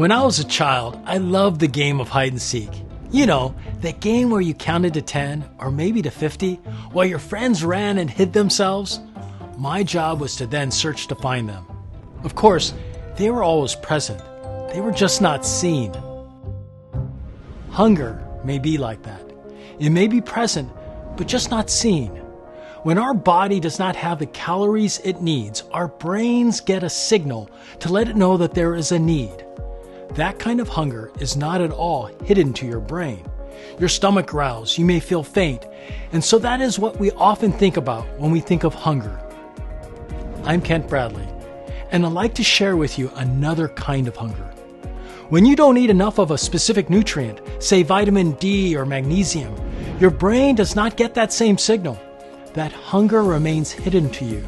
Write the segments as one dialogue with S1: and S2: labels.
S1: When I was a child, I loved the game of hide and seek. You know, that game where you counted to 10 or maybe to 50 while your friends ran and hid themselves. My job was to then search to find them. Of course, they were always present. They were just not seen. Hunger may be like that. It may be present, but just not seen. When our body does not have the calories it needs, our brains get a signal to let it know that there is a need. That kind of hunger is not at all hidden to your brain. Your stomach growls, you may feel faint, and so that is what we often think about when we think of hunger. I'm Kent Bradley, and I'd like to share with you another kind of hunger. When you don't eat enough of a specific nutrient, say vitamin D or magnesium, your brain does not get that same signal. That hunger remains hidden to you.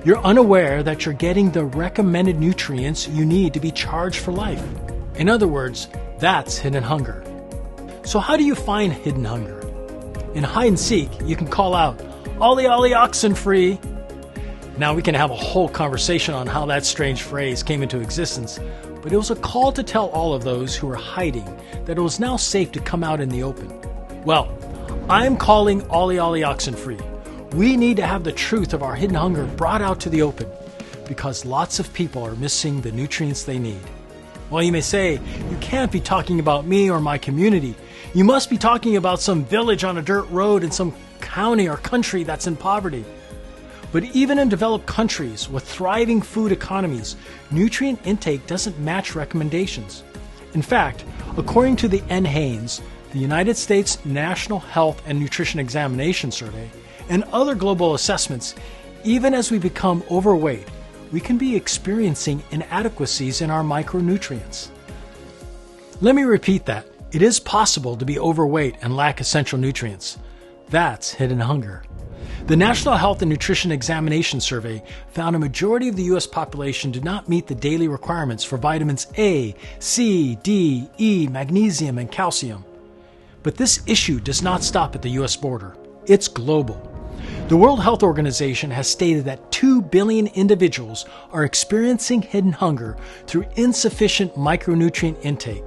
S1: You're unaware that you're getting the recommended nutrients you need to be charged for life. In other words, that's hidden hunger. So how do you find hidden hunger? In hide and seek, you can call out, "Ollie, ollie, oxen free." Now we can have a whole conversation on how that strange phrase came into existence, but it was a call to tell all of those who were hiding that it was now safe to come out in the open. Well, I'm calling Ollie, ollie, oxen free. We need to have the truth of our hidden hunger brought out to the open because lots of people are missing the nutrients they need. Well, you may say, you can't be talking about me or my community. You must be talking about some village on a dirt road in some county or country that's in poverty. But even in developed countries with thriving food economies, nutrient intake doesn't match recommendations. In fact, according to the NHANES, the United States National Health and Nutrition Examination Survey, and other global assessments, even as we become overweight, we can be experiencing inadequacies in our micronutrients. Let me repeat that. It is possible to be overweight and lack essential nutrients. That's hidden hunger. The National Health and Nutrition Examination Survey found a majority of the U.S. population did not meet the daily requirements for vitamins A, C, D, E, magnesium, and calcium. But this issue does not stop at the U.S. border. It's global. The World Health Organization has stated that 2 billion individuals are experiencing hidden hunger through insufficient micronutrient intake.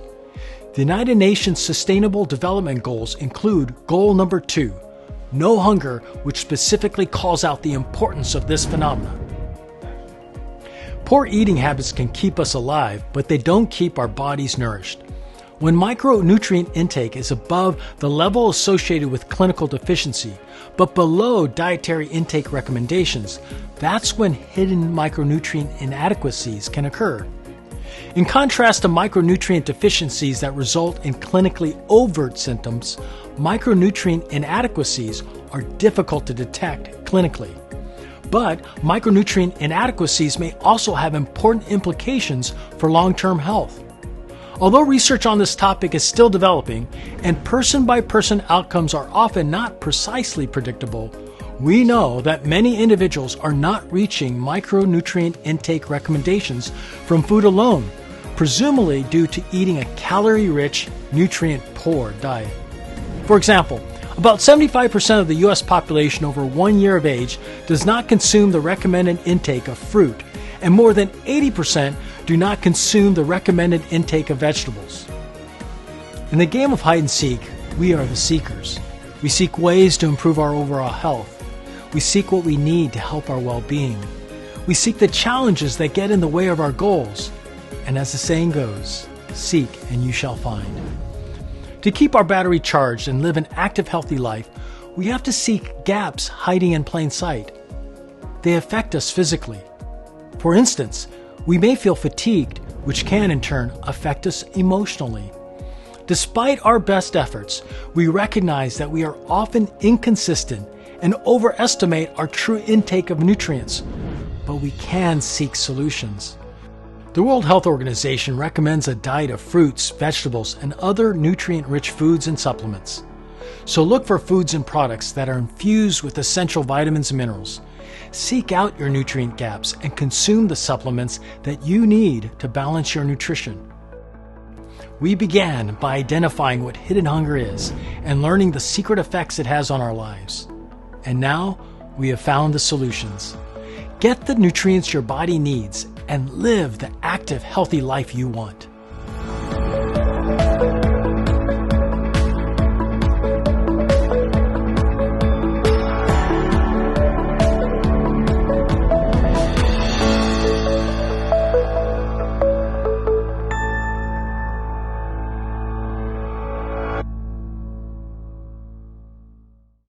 S1: The United Nations Sustainable Development Goals include goal number 2, no hunger, which specifically calls out the importance of this phenomenon. Poor eating habits can keep us alive, but they don't keep our bodies nourished. When micronutrient intake is above the level associated with clinical deficiency, but below dietary intake recommendations, that's when hidden micronutrient inadequacies can occur. In contrast to micronutrient deficiencies that result in clinically overt symptoms, micronutrient inadequacies are difficult to detect clinically. But micronutrient inadequacies may also have important implications for long-term health. Although research on this topic is still developing and person-by-person outcomes are often not precisely predictable, we know that many individuals are not reaching micronutrient intake recommendations from food alone, presumably due to eating a calorie-rich, nutrient-poor diet. For example, about 75% of the U.S. population over 1 year of age does not consume the recommended intake of fruit, and more than 80% do not consume the recommended intake of vegetables. In the game of hide and seek, we are the seekers. We seek ways to improve our overall health. We seek what we need to help our well-being. We seek the challenges that get in the way of our goals. And as the saying goes, seek and you shall find. To keep our battery charged and live an active, healthy life, we have to seek gaps hiding in plain sight. They affect us physically. For instance, we may feel fatigued, which can in turn affect us emotionally. Despite our best efforts, we recognize that we are often inconsistent and overestimate our true intake of nutrients, but we can seek solutions. The World Health Organization recommends a diet of fruits, vegetables, and other nutrient-rich foods and supplements. So look for foods and products that are infused with essential vitamins and minerals. Seek out your nutrient gaps and consume the supplements that you need to balance your nutrition. We began by identifying what hidden hunger is and learning the secret effects it has on our lives. And now we have found the solutions. Get the nutrients your body needs and live the active, healthy life you want.